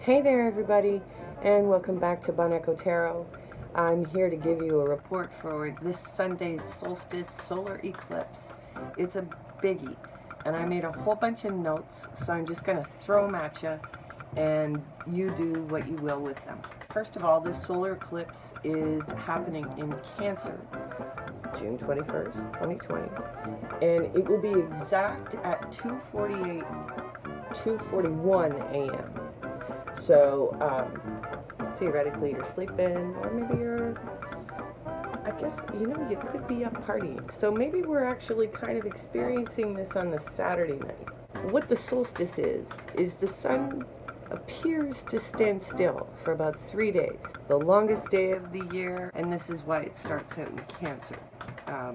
Hey there everybody, and welcome back to Bon Echo Tarot. I'm here to give you a report for this Sunday's solstice solar eclipse. It's a biggie, and I made a whole bunch of notes, so I'm just going to throw them at you, and you do what you will with them. First of all, this solar eclipse is happening in Cancer, June 21st, 2020, and it will be exact at 2:41 a.m. So, theoretically you're sleeping, or maybe I guess, you could be up partying. So maybe we're actually kind of experiencing this on the Saturday night. What the solstice is the sun appears to stand still for about 3 days. The longest day of the year, and this is why it starts out in Cancer.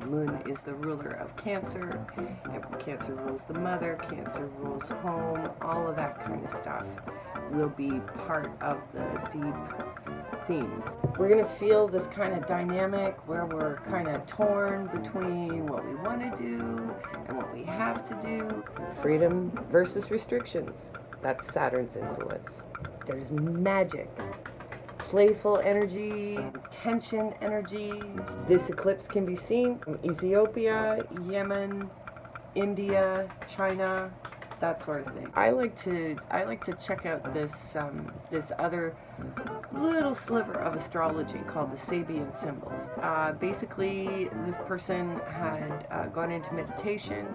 Moon is the ruler of Cancer. Cancer rules the mother, Cancer rules home, all of that kind of stuff will be part of the deep themes. We're going to feel this kind of dynamic where we're kind of torn between what we want to do and what we have to do. Freedom versus restrictions. That's Saturn's influence. There's magic, playful energy, tension energies. This eclipse can be seen from Ethiopia, Yemen, India, China, that sort of thing. I like to check out this this other little sliver of astrology called the Sabian symbols. Basically, this person had gone into meditation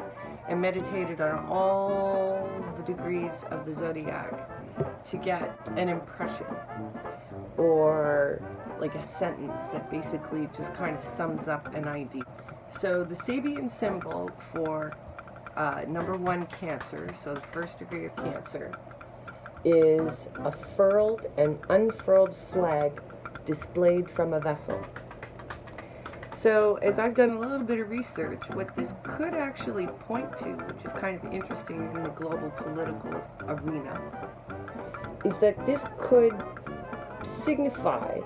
and meditated on all the degrees of the zodiac to get an impression or like a sentence that basically just kind of sums up an idea. So the Sabian symbol for number 1, Cancer, so the first degree of Cancer, is a furled and unfurled flag displayed from a vessel. So as I've done a little bit of research, what this could actually point to, which is kind of interesting in the global political arena, is that this could signify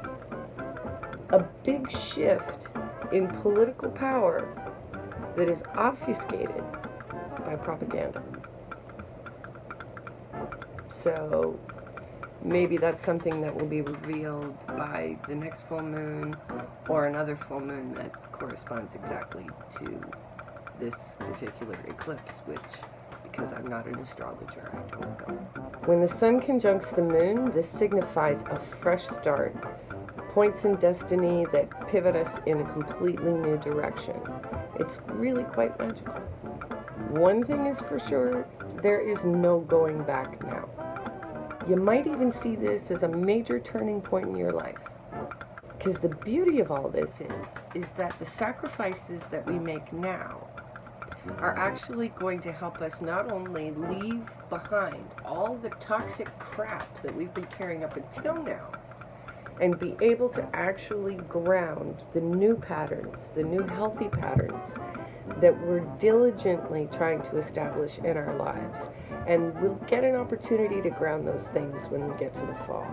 a big shift in political power that is obfuscated by propaganda. So maybe that's something that will be revealed by the next full moon or another full moon that corresponds exactly to this particular eclipse, which, because I'm not an astrologer, I don't know. When the sun conjuncts the moon, this signifies a fresh start, points in destiny that pivot us in a completely new direction. It's really quite magical. One thing is for sure, there is no going back now. You might even see this as a major turning point in your life. Because the beauty of all this is that the sacrifices that we make now are actually going to help us not only leave behind all the toxic crap that we've been carrying up until now, and be able to actually ground the new patterns, the new healthy patterns that we're diligently trying to establish in our lives. And we'll get an opportunity to ground those things when we get to the fall.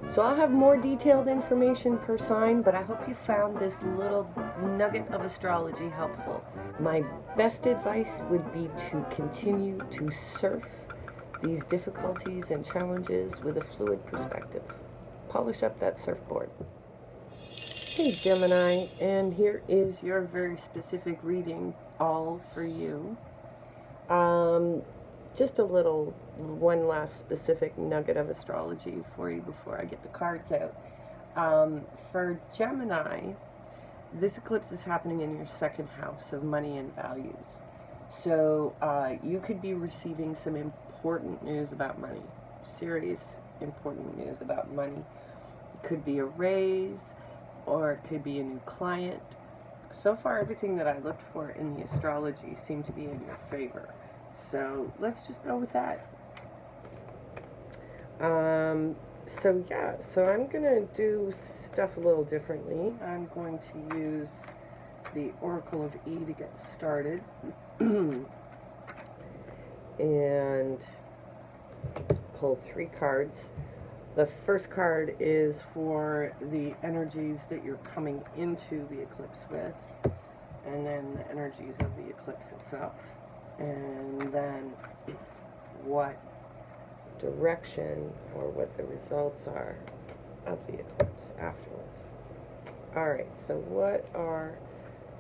So I'll have more detailed information per sign, but I hope you found this little nugget of astrology helpful. My best advice would be to continue to surf these difficulties and challenges with a fluid perspective. Polish up that surfboard. Hey Gemini, and here is your very specific reading, all for you. Just a little, one last specific nugget of astrology for you before I get the cards out. For Gemini, this eclipse is happening in your second house of money and values. So you could be receiving some important news about money, serious important news about money. It could be a raise, or it could be a new client. So far, everything that I looked for in the astrology seemed to be in your favor. So let's just go with that. So I'm gonna do stuff a little differently. I'm going to use the Oracle of E to get started. And pull 3 cards. The first card is for the energies that you're coming into the eclipse with, and then the energies of the eclipse itself, and then what direction or what the results are of the eclipse afterwards. All right, so what are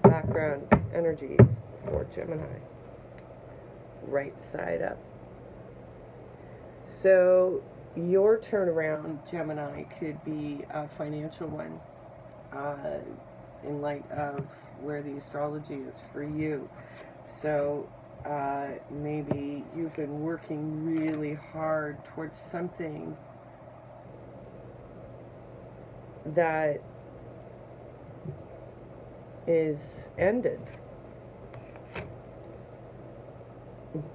background energies for Gemini? Right side up. So your turnaround, Gemini, could be a financial one, in light of where the astrology is for you. So maybe you've been working really hard towards something that is ended.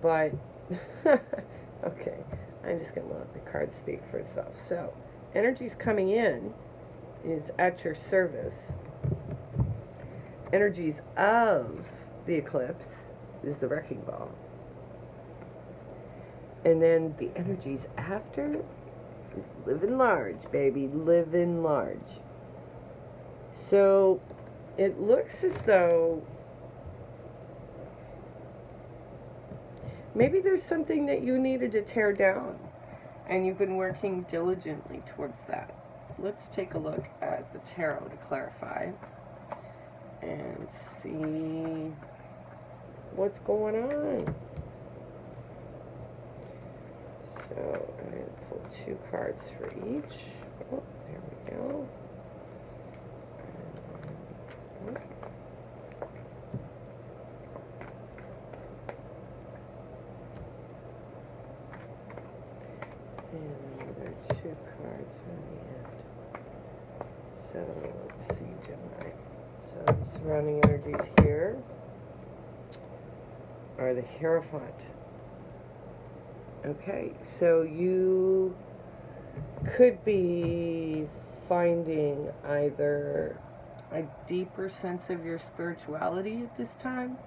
But, okay, I'm just going to let the card speak for itself. So, energies coming in is at your service. Energies of the eclipse is the wrecking ball. And then the energies after is living large, baby, living large. So it looks as though maybe there's something that you needed to tear down and you've been working diligently towards that. Let's take a look at the tarot to clarify and see what's going on. So I'm going to pull 2 cards for each. Oh, there we go. And another 2 cards on the end. So let's see, Gemini. So the surrounding energies here are the Hierophant. Okay, so you could be finding either a deeper sense of your spirituality at this time.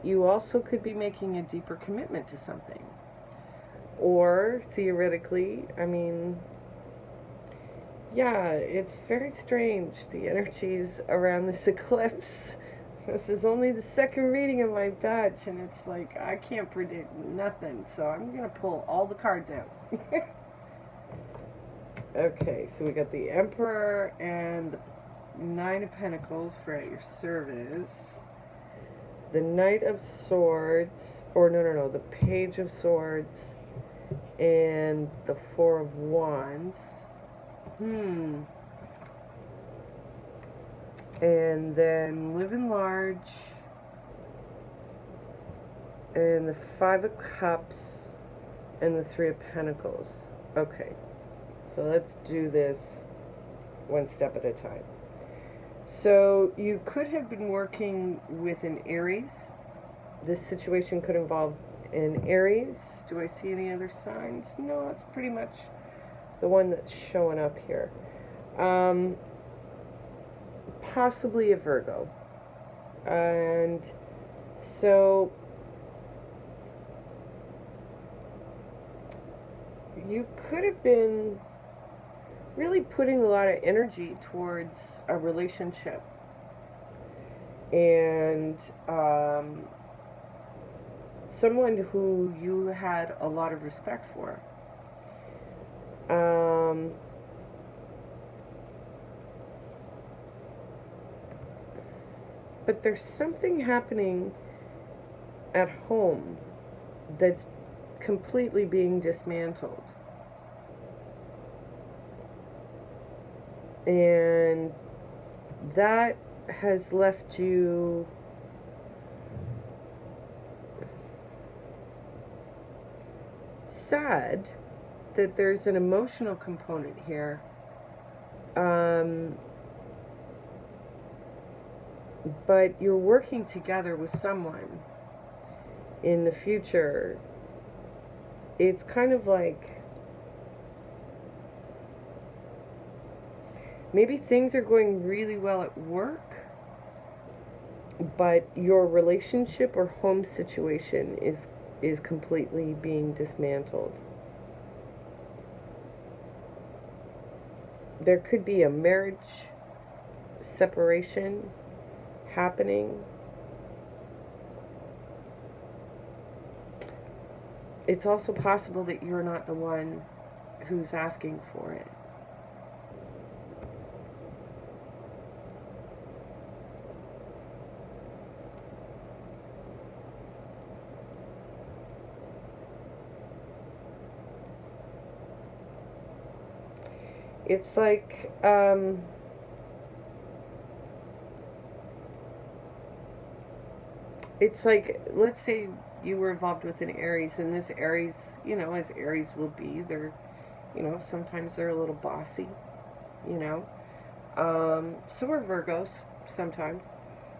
You also could be making a deeper commitment to something. Or, theoretically, I mean, yeah, it's very strange, the energies around this eclipse. This is only the second reading of my Dutch, and it's like, I can't predict nothing, so I'm going to pull all the cards out. Okay, so we got the Emperor and the 9 of Pentacles for at your service. The Knight of Swords, or no, the Page of Swords, and the 4 of Wands. And then Living Large, and the 5 of Cups, and the 3 of Pentacles. Okay, so let's do this one step at a time. So you could have been working with an Aries. This situation could involve an Aries. Do I see any other signs? No, that's pretty much the one that's showing up here. Possibly a Virgo. And so you could have been really putting a lot of energy towards a relationship. And someone who you had a lot of respect for. But there's something happening at home that's completely being dismantled. And that has left you sad that there's an emotional component here. But you're working together with someone in the future. It's kind of like maybe things are going really well at work, but your relationship or home situation is completely being dismantled. There could be a marriage separation happening. it's also possible that you're not the one who's asking for it. It's like, let's say you were involved with an Aries, and this Aries, as Aries will be, they're, sometimes they're a little bossy, you know. So are Virgos sometimes.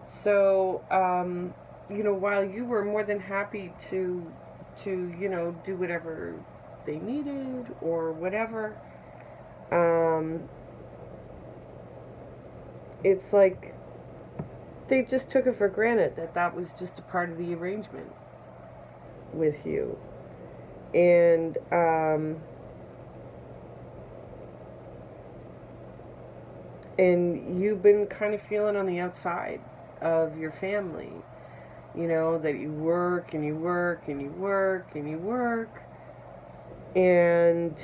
So, while you were more than happy to do whatever they needed or whatever, it's like they just took it for granted that that was just a part of the arrangement with you. And, and you've been kind of feeling on the outside of your family, that you work and you work and you work and you work. And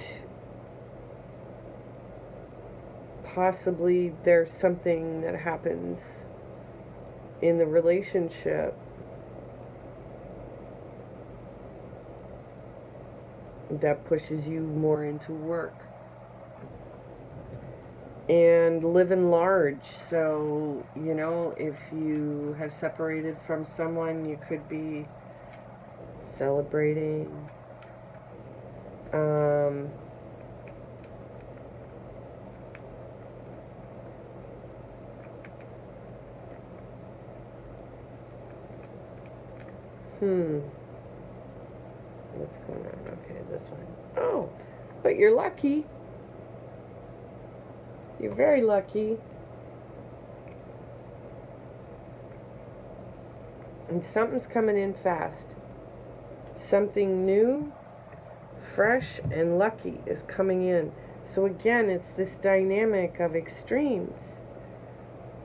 possibly there's something that happens in the relationship that pushes you more into work and living large. So, if you have separated from someone, you could be celebrating. What's going on? Okay, this one. Oh, but you're lucky. You're very lucky. And something's coming in fast. Something new, fresh, and lucky is coming in. So again, it's this dynamic of extremes.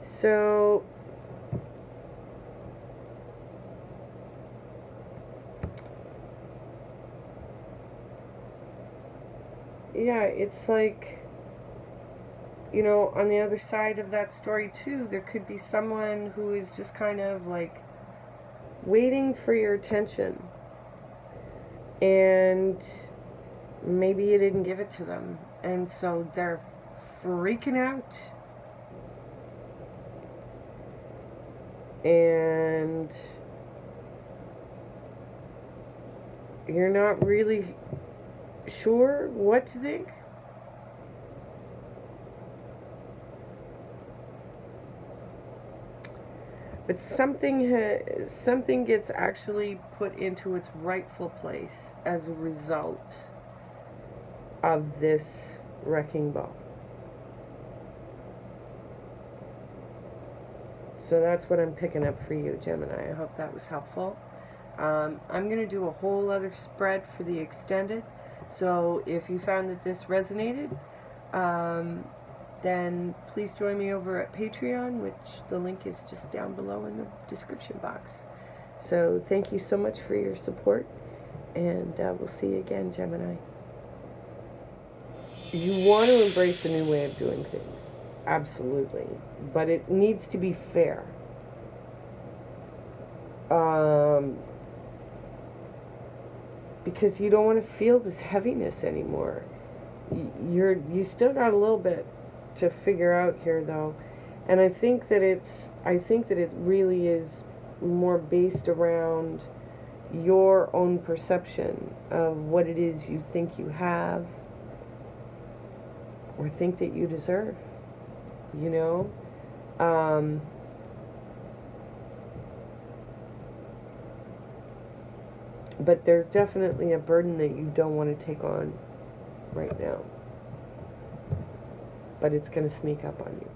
So yeah, it's like, on the other side of that story too, there could be someone who is just kind of like waiting for your attention, and maybe you didn't give it to them, and so they're freaking out, and you're not really sure what to think. But something gets actually put into its rightful place as a result of this wrecking ball. So that's what I'm picking up for you, Gemini. I hope that was helpful. I'm going to do a whole other spread for the extended. So if you found that this resonated, then please join me over at Patreon, which the link is just down below in the description box. So thank you so much for your support, and we'll see you again, Gemini. You want to embrace a new way of doing things, absolutely, but it needs to be fair. Because you don't want to feel this heaviness anymore. You still got a little bit to figure out here, though, and I think that it really is more based around your own perception of what it is you think you have or think that you deserve, but there's definitely a burden that you don't want to take on right now. But it's going to sneak up on you.